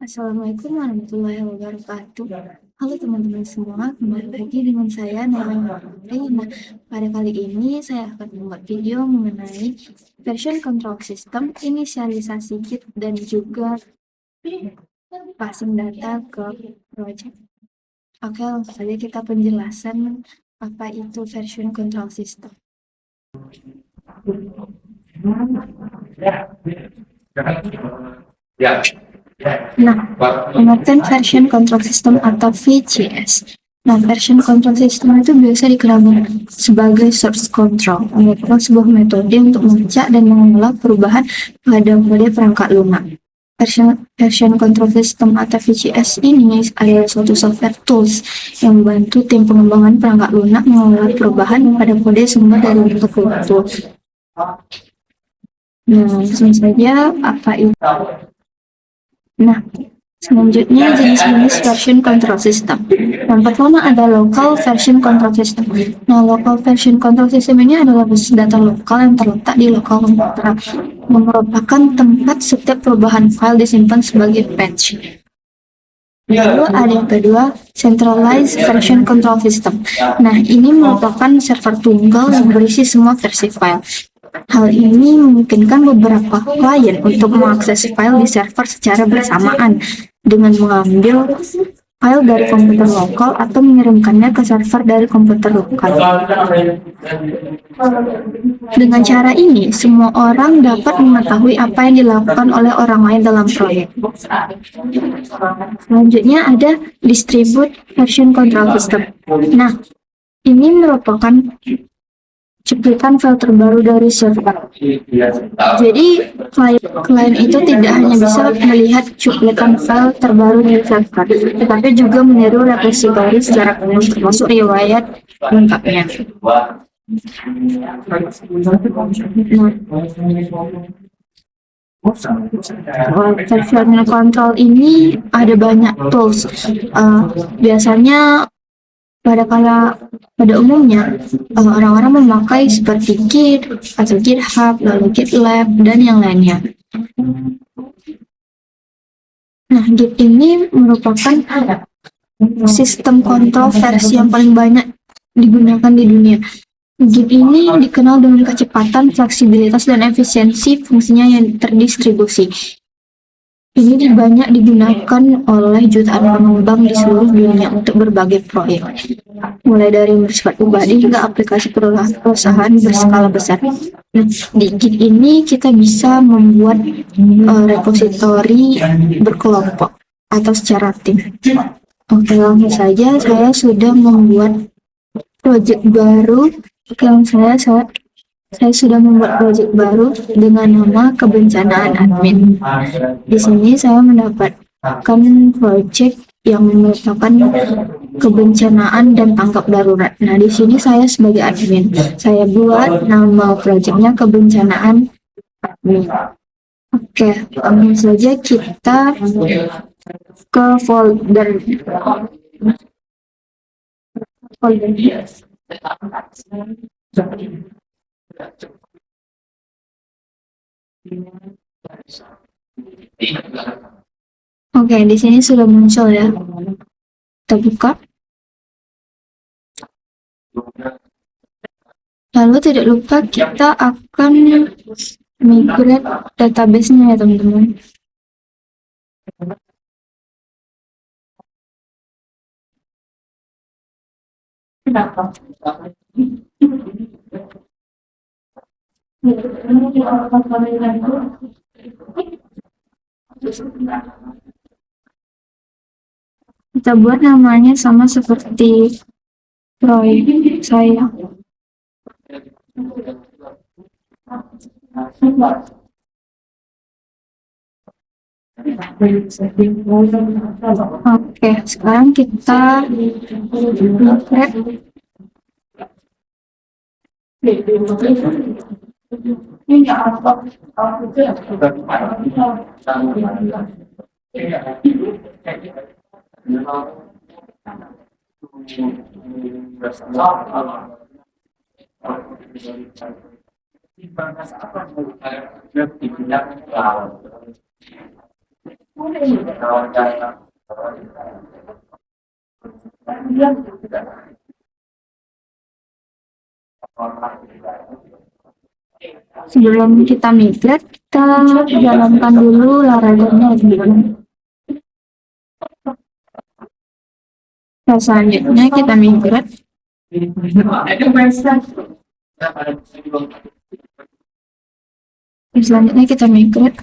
Assalamualaikum warahmatullahi wabarakatuh. Halo teman-teman semua, kembali lagi dengan saya Nela Putri. Nah, pada kali ini saya akan membuat video mengenai version control system, inisialisasi Git, dan juga passing data ke project. Oke, langsung saja kita penjelasan apa itu version control system. Nah, pengertian version control system atau VCS. Nah, version control system itu biasa dikenal sebagai source control, merupakan sebuah metode untuk melacak dan mengelola perubahan pada kode perangkat lunak. Version control system atau VCS ini adalah suatu software tools yang membantu tim pengembangan perangkat lunak mengelola perubahan pada kode sumber dari bentuk itu. Nah, langsung saja apa itu? Nah, selanjutnya jenis-jenis version control system. Yang pertama ada local version control system. Nah, local version control system ini adalah basis data lokal yang terletak di lokal komputer, merupakan tempat setiap perubahan file disimpan sebagai patch. Lalu ada yang kedua, centralized version control system. Nah, ini merupakan server tunggal yang berisi semua versi file. Hal ini memungkinkan beberapa klien untuk mengakses file di server secara bersamaan dengan mengambil file dari komputer lokal atau mengirimkannya ke server dari komputer lokal. Dengan cara ini, semua orang dapat mengetahui apa yang dilakukan oleh orang lain dalam proyek. Selanjutnya ada distribute version control system. Nah, ini merupakan cuplikan file terbaru dari server. Jadi klien itu tidak hanya bisa melihat cuplikan file terbaru dari server, tetapi juga meniru repository secara penuh termasuk riwayat lengkapnya. Version control ini ada banyak tools. Biasanya pada umumnya orang-orang memakai seperti Git atau GitHub, lalu GitLab dan yang lainnya. Nah, Git ini merupakan sistem kontrol versi yang paling banyak digunakan di dunia. Git ini dikenal dengan kecepatan, fleksibilitas, dan efisiensi fungsinya yang terdistribusi. Ini banyak digunakan oleh jutaan pengembang di seluruh dunia untuk berbagai proyek, mulai dari bersifat pribadi hingga aplikasi perusahaan berskala besar. Nah, di Git ini kita bisa membuat repositori berkelompok atau secara tim. Oke, langsung saja saya sudah membuat project baru. Saya sudah membuat proyek baru dengan nama kebencanaan admin. Di sini saya mendapatkan proyek yang merupakan kebencanaan dan tanggap darurat. Nah, di sini saya sebagai admin. Saya buat nama proyeknya kebencanaan admin. Oke, langsung saja kita ke folder. Oke, di sini sudah muncul ya. Kita buka. Lalu tidak lupa kita akan migrate database-nya ya teman-teman. Kita buat namanya sama seperti proyek saya. Oke, sekarang kita migrate. Sebelum kita migrate, kita jalankan dulu Laravelnya dulu. Nah, selanjutnya kita migrate. Selanjutnya kita migrate.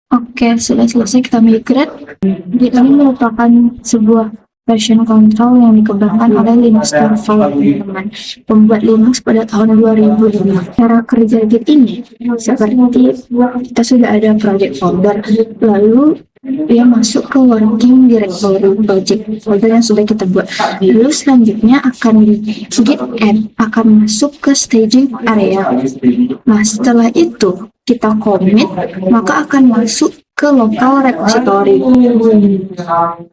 Oke, sudah selesai kita migrate. Git ini merupakan sebuah version control yang dikembangkan oleh Linus Torvalds, teman-teman, pembuat Linux pada tahun 2005. Cara kerja Git ini seperti kita sudah ada project folder, lalu dia masuk ke working directory project folder yang sudah kita buat. Lalu selanjutnya Git add akan masuk ke staging area. Nah, setelah itu kita commit, maka akan masuk ke local repository.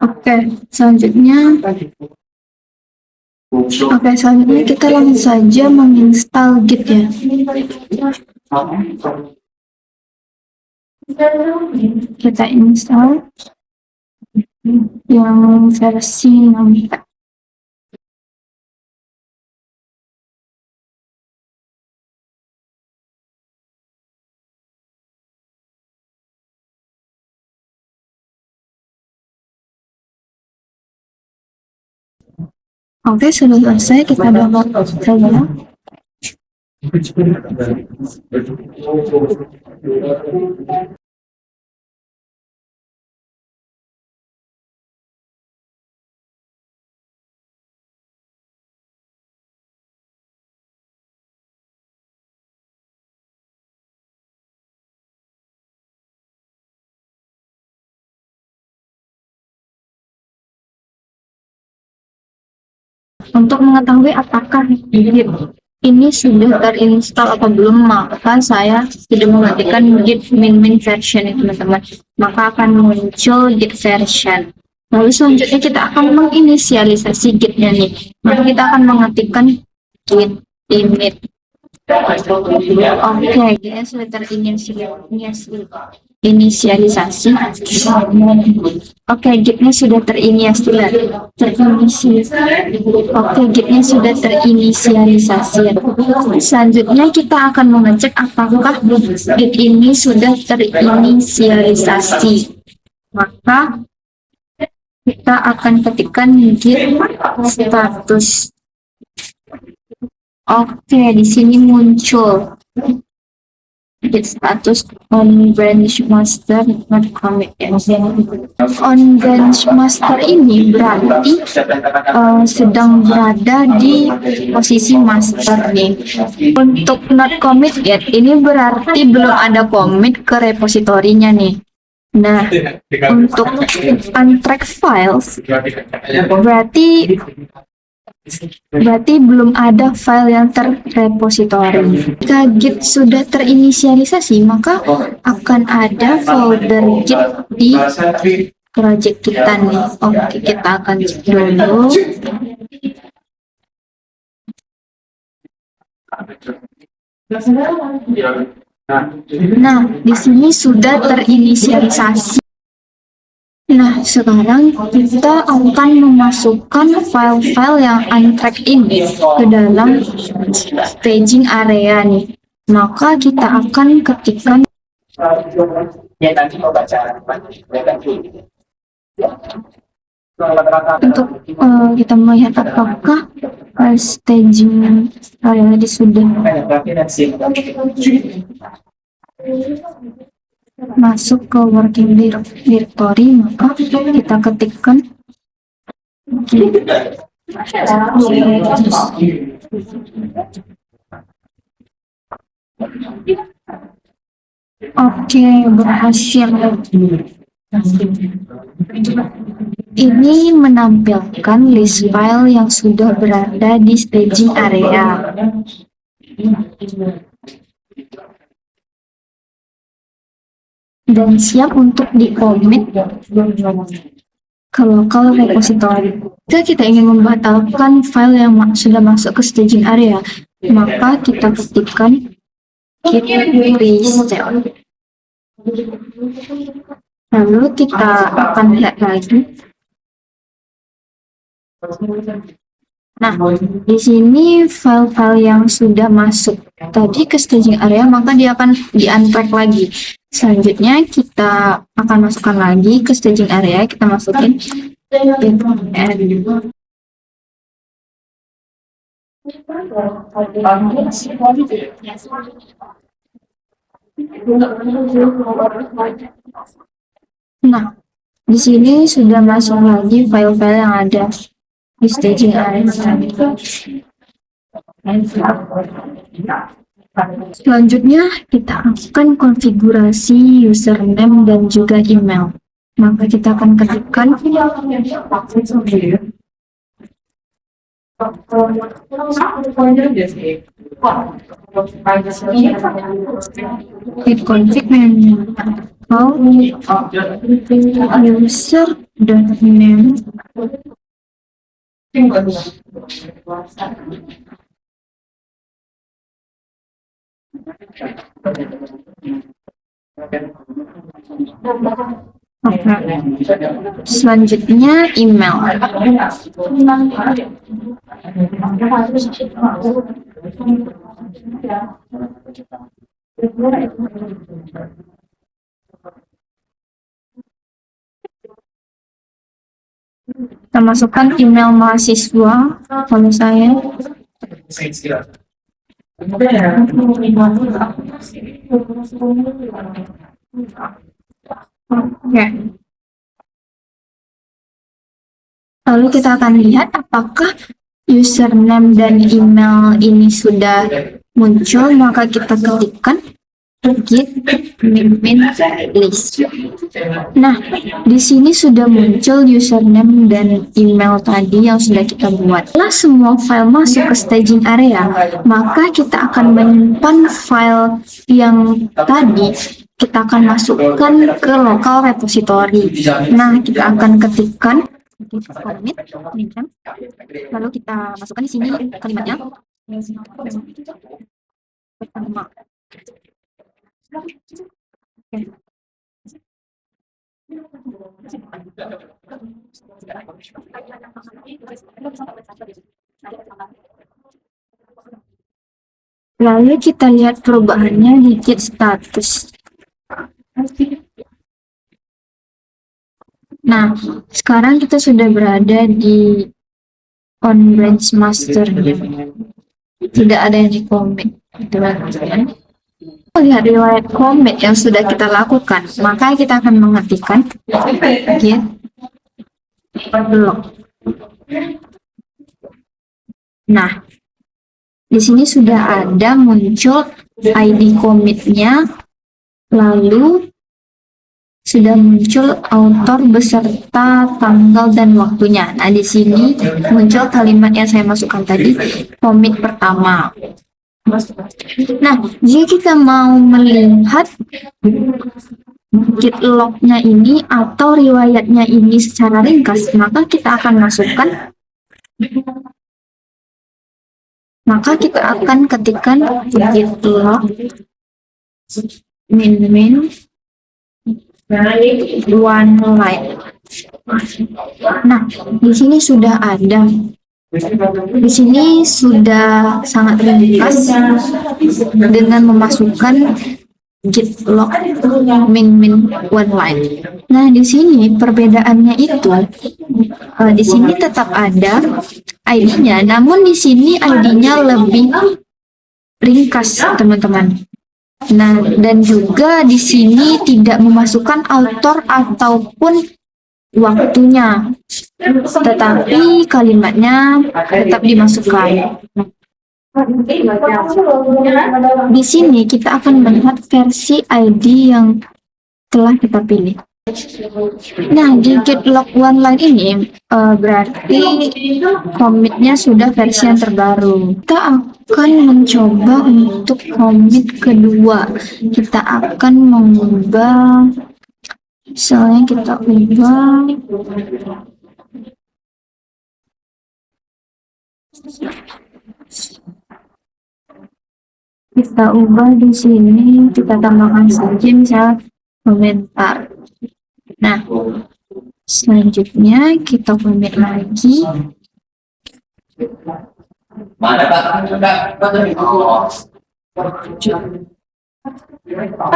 Oke, selanjutnya kita langsung saja menginstal Git ya. Kita install yang versi 6. Oke, sudah selesai, kita download saja. Untuk mengetahui apakah Git ini sudah terinstall atau belum, maka saya sudah mematikan Git min version itu, teman-teman. Maka akan muncul Git version. Lalu selanjutnya kita akan menginisialisasi Git-nya nih. Maka kita akan mengetikkan Git init. Oke, Git-nya sudah terinisialisasi. Oke, Git-nya sudah terinisialisasi. Selanjutnya kita akan mengecek apakah Git ini sudah terinisialisasi. Maka kita akan ketikkan Git status. Oke, di sini muncul Git status on branch master not commit. On branch master ini berarti sedang berada di posisi master nih. Untuk not commit yet ini berarti belum ada commit ke repositorinya nih. Nah, untuk untracked files berarti belum ada file yang terrepositori. Jika Git sudah terinisialisasi, maka akan ada folder Git di project kita nih. Oke, kita akan cek dulu. Nah, di sini sudah terinisialisasi. Nah, sekarang kita akan memasukkan file-file yang untracked ini ke dalam staging area nih. Maka kita akan ketikkan untuk kita melihat apakah staging area ini sudah masuk ke working directory, maka kita ketikkan oke, berhasil. Ini menampilkan list file yang sudah berada di staging area. Dan siap untuk di-commit ke local repository. Jika kita ingin membatalkan file yang sudah masuk ke staging area, maka kita ketikkan git reset. Lalu kita akan lihat lagi. Nah, di sini file-file yang sudah masuk tadi ke staging area, maka dia akan di-unpack lagi. Selanjutnya kita akan masukkan lagi ke staging area, kita masukin Nah, di sini sudah masuk lagi file-file yang ada di staging area. Selanjutnya kita akan konfigurasi username dan juga email. Maka kita akan ketikkan git config menu user dan name selanjutnya email. Kita masukkan email mahasiswa, kalau saya Oke. Lalu kita akan lihat apakah username dan email ini sudah muncul, maka kita ketikkan git min list. Nah, di sini sudah muncul username dan email tadi yang sudah kita buat. Setelah semua file masuk ke staging area, maka kita akan menyimpan file yang tadi kita akan masukkan ke local repository. Nah, kita akan ketikkan commit, lalu kita masukkan di sini kalimatnya pertama. Oke. Lalu kita lihat perubahannya di git status. Nah, sekarang kita sudah berada di on branch master. Tidak ada yang di commit, teman-teman. Lihat riwayat commit yang sudah kita lakukan, maka kita akan mengetikkan git log. Nah, di sini sudah ada muncul ID commit-nya, lalu sudah muncul author beserta tanggal dan waktunya. Nah, di sini muncul kalimat yang saya masukkan tadi, commit pertama. Nah, jika kita mau melihat git log-nya ini atau riwayatnya ini secara ringkas, maka kita akan masukkan, maka kita akan ketikkan git log min one line. Nah, di sini sudah ada. Di sini sudah sangat ringkas dengan memasukkan git log min one line. Nah, di sini perbedaannya itu di sini tetap ada ID-nya, namun di sini ID-nya lebih ringkas, teman-teman. Nah, dan juga di sini tidak memasukkan author ataupun waktunya, tetapi kalimatnya tetap dimasukkan. Di sini kita akan melihat versi ID yang telah kita pilih. Nah, di git log one line ini berarti commit-nya sudah versi yang terbaru. Kita akan mencoba untuk commit kedua. Kita akan mengubah Misalnya kita ubah di sini, kita tambahkan saja misal komentar. Nah, selanjutnya kita komen lagi. Mana Pak? Coba.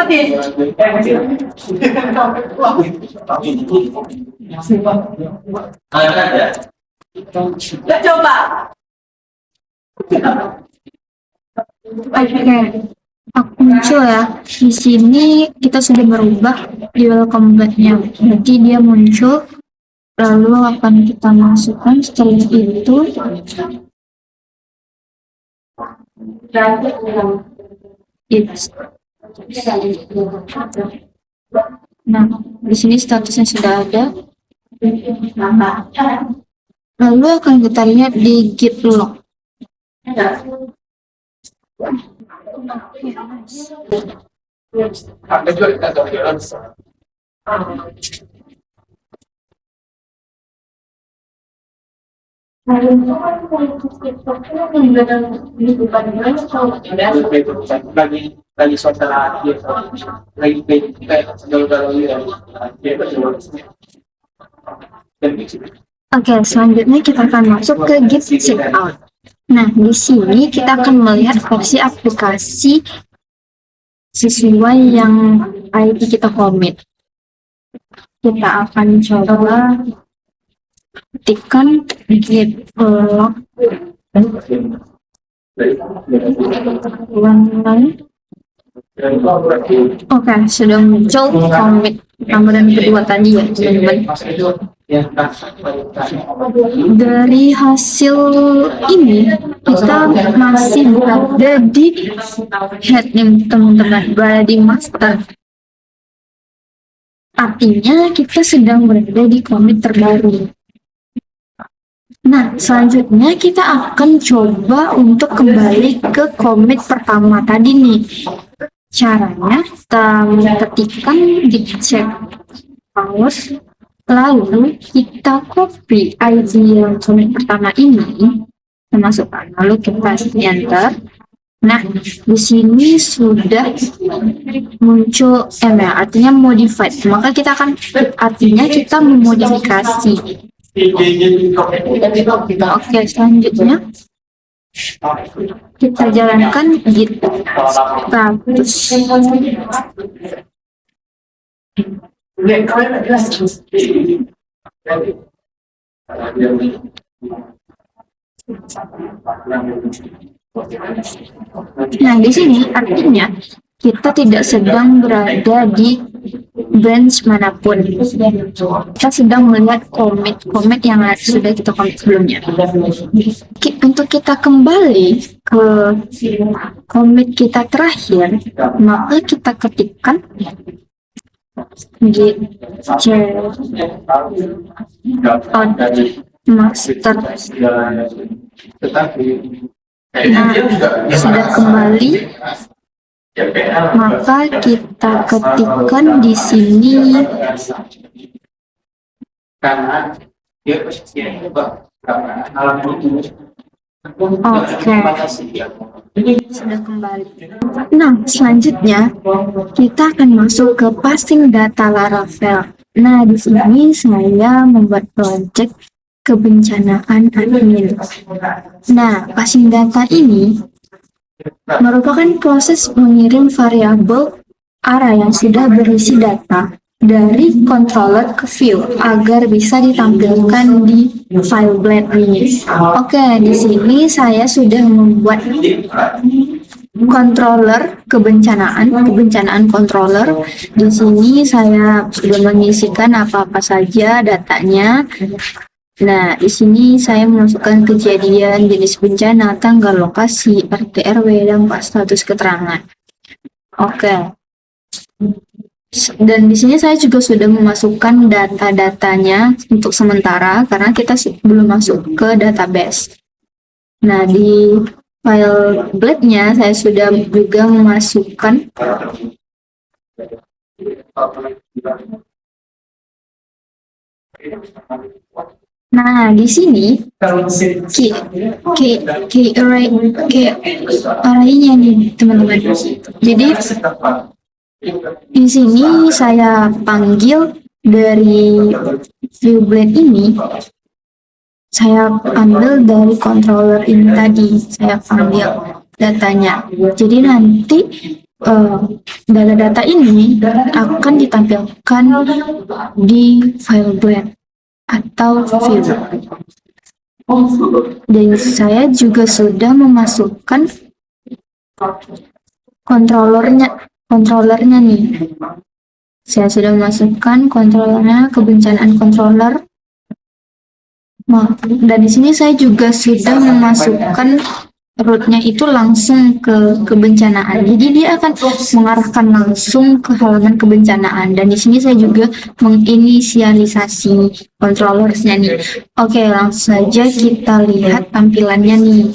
Oke, muncul ya. Di sini kita sudah merubah di welcome back-nya. Jadi dia muncul, lalu akan kita masukkan setelah itu. Nah, di sini statusnya sudah ada. Lalu akan kita lihat di git log. Lagi suasana lagi Oke, selanjutnya kita akan masuk ke git checkout. Nah, di sini kita akan melihat versi aplikasi sesuai yang ID kita commit. Kita akan coba ketikkan git log Oke, sudah muncul commit pertama dan kedua tadi ya, teman-teman. Dari hasil ini kita masih berada di head nih, teman-teman, berada di master. Artinya kita sedang berada di commit terbaru. Nah, selanjutnya kita akan coba untuk kembali ke commit pertama tadi nih. Caranya kita ketikkan git checkout, lalu kita copy ID yang commit pertama ini, kita masukkan, lalu kita enter. Nah, di sini sudah muncul artinya modified. Maka kita akan kita memodifikasi. Oke, selanjutnya kita jalankan git status. Nah, di sini artinya kita tidak sedang berada di branch manapun. Kita sedang melihat commit yang sudah kita commit sebelumnya. Untuk kita kembali ke commit kita terakhir, maka kita ketikkan git checkout master. Nah, sudah kembali, maka kita ketikkan di sini sudah kembali. Nah, selanjutnya kita akan masuk ke passing data Laravel. Nah, di sini saya membuat project kebencanaan admin. Nah, passing data ini merupakan proses mengirim variabel array yang sudah berisi data dari controller ke view agar bisa ditampilkan di file blade ini. Oke, di sini saya sudah membuat controller kebencanaan controller. Di sini saya sudah mengisikan apa-apa saja datanya. Nah, di sini saya memasukkan kejadian, jenis bencana, tanggal, lokasi, RT RW, dan status keterangan. Oke. Dan di sini saya juga sudah memasukkan data-datanya untuk sementara karena kita belum masuk ke database. Nah, di file blade-nya saya sudah juga memasukkan Nah, di sini key array-nya nih, teman-teman. Jadi di sini saya panggil dari view blade ini, saya ambil dari controller ini tadi, saya ambil datanya. Jadi nanti data-data ini akan ditampilkan di file blade atau view. Dan saya juga sudah memasukkan kontrolernya nih. Saya sudah memasukkan kontrolernya, kebencanaan controller. Nah, dan di sini saya juga sudah memasukkan rootnya itu langsung ke kebencanaan. Jadi dia akan mengarahkan langsung ke halaman kebencanaan. Dan di sini saya juga menginisialisasi controllersnya nih. Oke, langsung saja kita lihat tampilannya nih.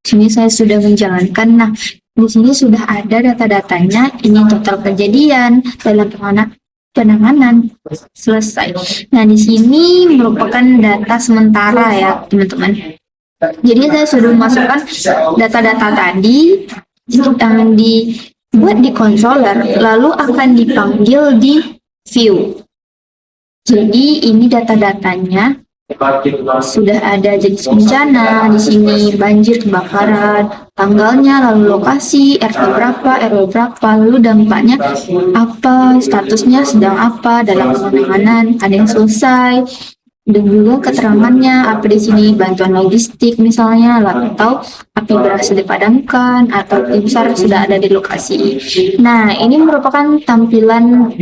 Di sini saya sudah menjalankan. Nah, di sini sudah ada data-datanya. Ini total kejadian dalam penanganan selesai. Nah, di sini merupakan data sementara ya, teman-teman. Jadi saya sudah memasukkan data-data tadi yang dibuat di controller, lalu akan dipanggil di view. Jadi ini data-datanya sudah ada jenis bencana, di sini banjir, kebakaran, tanggalnya, lalu lokasi, RT berapa, RW berapa, lalu dampaknya apa, statusnya sedang apa, dalam penanganan, ada yang selesai, dan juga keterangannya apa di sini, bantuan logistik misalnya, atau api berhasil dipadamkan, atau tim SAR sudah ada di lokasi. Nah, ini merupakan tampilan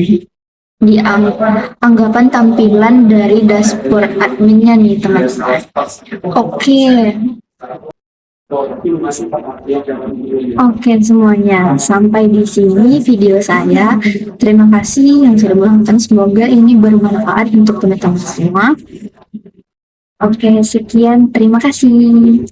di anggapan tampilan dari dashboard adminnya nih, teman-teman. Oke semuanya, sampai di sini video saya. Terima kasih yang sudah menonton, semoga ini bermanfaat untuk teman-teman semua. Oke, sekian, terima kasih.